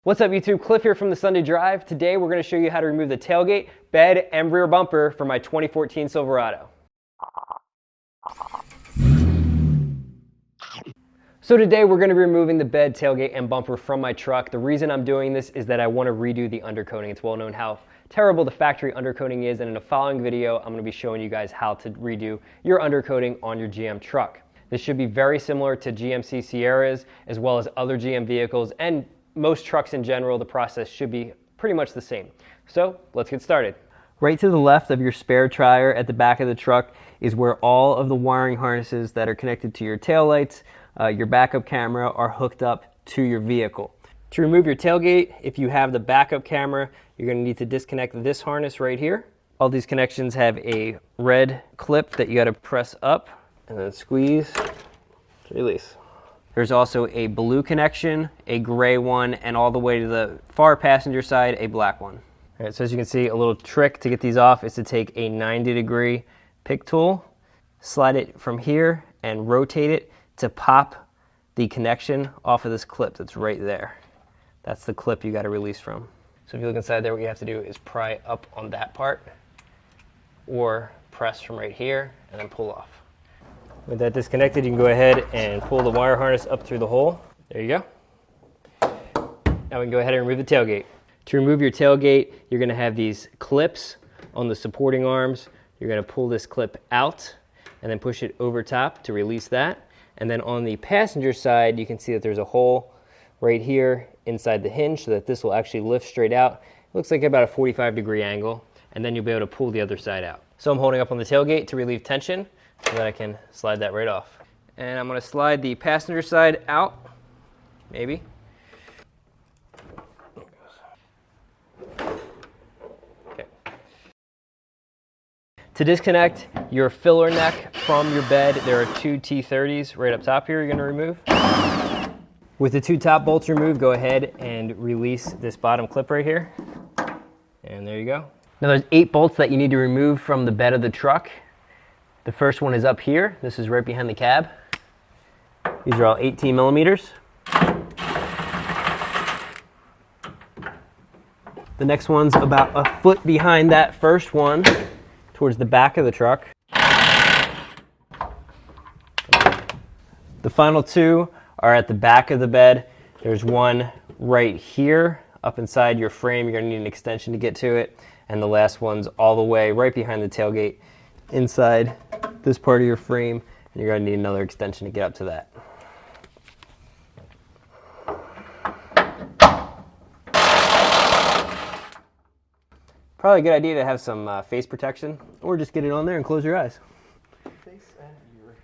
What's up YouTube, Cliff here from the Sunday Drive. Today we're going to show you how to remove the tailgate, bed, and rear bumper from my 2014 Silverado. So today we're going to be removing the bed, tailgate, and bumper from my truck. The reason I'm doing this is that I want to redo the undercoating. It's well known how terrible the factory undercoating is, and in the following video I'm going to be showing you guys how to redo your undercoating on your GM truck. This should be very similar to GMC Sierras as well as other GM vehicles and most trucks in general. The process should be pretty much the same. So let's get started. Right to the left of your spare tire at the back of the truck is where all of the wiring harnesses that are connected to your taillights, your backup camera are hooked up to your vehicle. To remove your tailgate, if you have the backup camera, you're going to need to disconnect this harness right here. All these connections have a red clip that you got to press up and then squeeze to release. There's also a blue connection, a gray one, and all the way to the far passenger side, a black one. All right, so as you can see, a little trick to get these off is to take a 90-degree pick tool, slide it from here, and rotate it to pop the connection off of this clip that's right there. That's the clip you got to release from. So if you look inside there, what you have to do is pry up on that part, or press from right here, and then pull off. With that disconnected, you can go ahead and pull the wire harness up through the hole. There you go. Now we can go ahead and remove the tailgate. To remove your tailgate, you're going to have these clips on the supporting arms. You're going to pull this clip out and then push it over top to release that. And then on the passenger side, you can see that there's a hole right here inside the hinge so that this will actually lift straight out. It looks like about a 45-degree angle, and then you'll be able to pull the other side out. So I'm holding up on the tailgate to relieve tension, so that I can slide that right off. And I'm going to slide the passenger side out, maybe. Okay. To disconnect your filler neck from your bed, there are two T30s right up top here you're going to remove. With the two top bolts removed, go ahead and release this bottom clip right here. And there you go. Now there's 8 bolts that you need to remove from the bed of the truck. The first one is up here. This is right behind the cab. These are all 18 millimeters. The next one's about a foot behind that first one, towards the back of the truck. The final 2 are at the back of the bed. There's one right here, up inside your frame. You're gonna need an extension to get to it. And the last one's all the way right behind the tailgate, inside this part of your frame, and you're going to need another extension to get up to that. Probably a good idea to have some face protection, or just get it on there and close your eyes. Face and ear.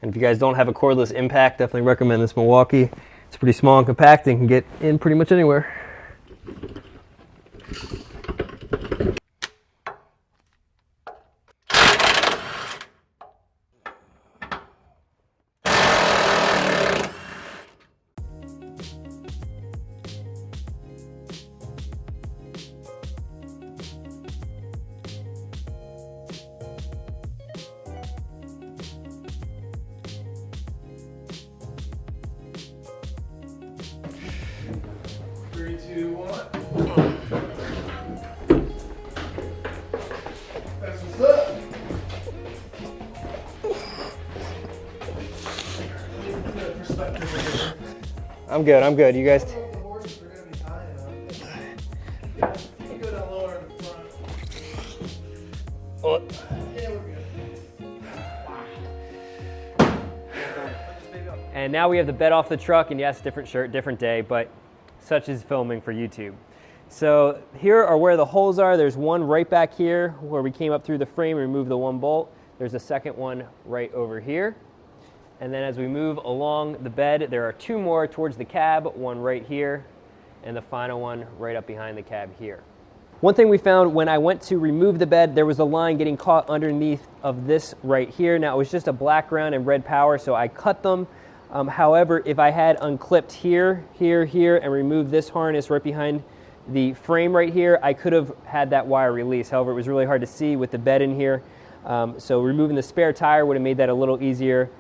And if you guys don't have a cordless impact, definitely recommend this Milwaukee. It's pretty small and compact and can get in pretty much anywhere. That's what's up. I'm good. You guys? The horses are going to be high enough. You go down lower in the front. Oh. Yeah, we're good. And now we have the bed off the truck, and yes, different shirt, different day, but such is filming for YouTube. So here are where the holes are. There's one right back here where we came up through the frame and removed the one bolt. There's a second one right over here. And then as we move along the bed, there are 2 more towards the cab, one right here, and the final one right up behind the cab here. One thing we found when I went to remove the bed, there was a line getting caught underneath of this right here. Now it was just a black ground and red power, so I cut them. However, if I had unclipped here, and removed this harness right behind the frame right here, I could have had that wire release. However, it was really hard to see with the bed in here. So removing the spare tire would have made that a little easier.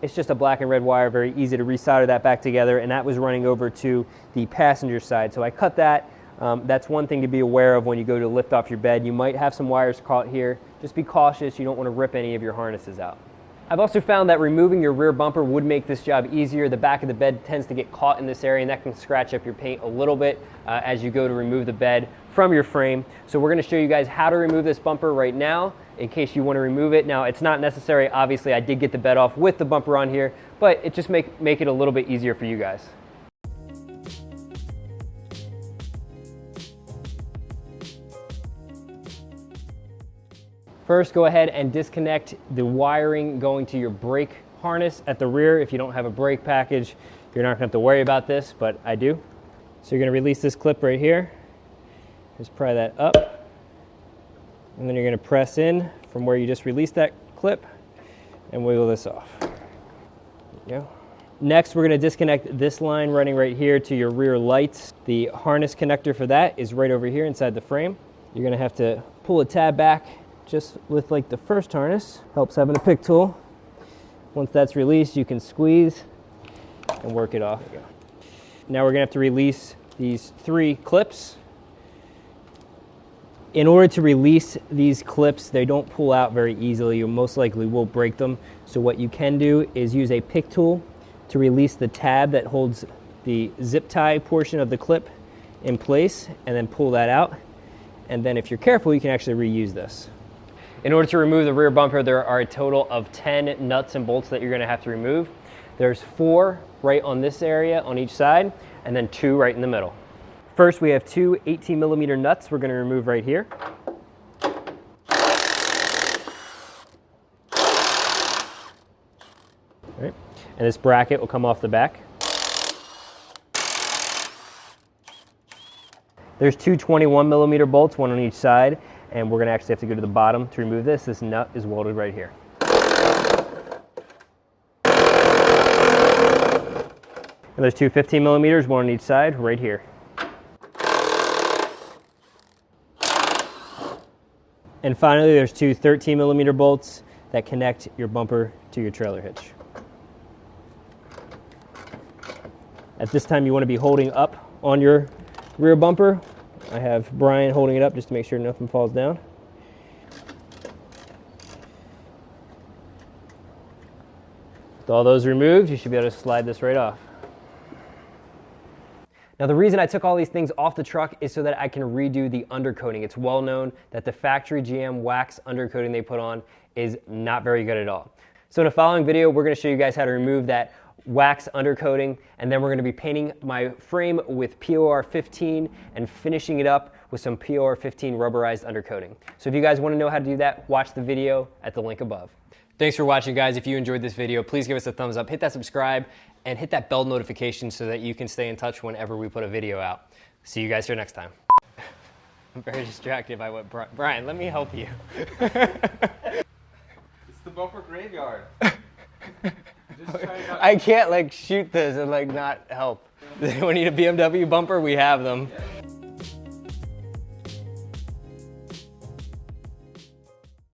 It's just a black and red wire, very easy to resolder that back together, and that was running over to the passenger side. So I cut that. That's one thing to be aware of when you go to lift off your bed. You might have some wires caught here. Just be cautious. You don't want to rip any of your harnesses out. I've also found that removing your rear bumper would make this job easier. The back of the bed tends to get caught in this area, and that can scratch up your paint a little bit as you go to remove the bed from your frame. So we're going to show you guys how to remove this bumper right now in case you want to remove it. Now, it's not necessary. Obviously, I did get the bed off with the bumper on here, but it just make it a little bit easier for you guys. First, go ahead and disconnect the wiring going to your brake harness at the rear. If you don't have a brake package, you're not going to have to worry about this, but I do. So you're going to release this clip right here. Just pry that up. And then you're going to press in from where you just released that clip and wiggle this off. There you go. Next, we're going to disconnect this line running right here to your rear lights. The harness connector for that is right over here inside the frame. You're going to have to pull a tab back just with like the first harness. Helps having a pick tool. Once that's released, you can squeeze and work it off. Now we're going to have to release these 3 clips. In order to release these clips, they don't pull out very easily. You most likely will break them. So what you can do is use a pick tool to release the tab that holds the zip tie portion of the clip in place, and then pull that out. And then if you're careful, you can actually reuse this. In order to remove the rear bumper, there are a total of 10 nuts and bolts that you're going to have to remove. There's 4 right on this area on each side, and then 2 right in the middle. First, we have 2 18mm nuts we're going to remove right here. All right. And this bracket will come off the back. There's 2 21mm bolts, 1 on each side, and we're going to actually have to go to the bottom to remove this. This nut is welded right here. And there's 2 15mm, 1 on each side, right here. And finally, there's 2 13mm bolts that connect your bumper to your trailer hitch. At this time, you want to be holding up on your rear bumper. I have Brian holding it up just to make sure nothing falls down. With all those removed, you should be able to slide this right off. Now, the reason I took all these things off the truck is so that I can redo the undercoating. It's well known that the factory GM wax undercoating they put on is not very good at all. So in the following video, we're going to show you guys how to remove that wax undercoating, and then we're going to be painting my frame with POR 15 and finishing it up with some POR 15 rubberized undercoating. So if you guys want to know how to do that, watch the video at the link above. Thanks for watching, guys. If you enjoyed this video, please give us a thumbs up, hit that subscribe, and hit that bell notification so that you can stay in touch whenever we put a video out. See you guys here next time. I'm very distracted by what Brian, let me help you. It's the bumper graveyard. I can't like shoot this and like not help. When you need a BMW bumper, we have them.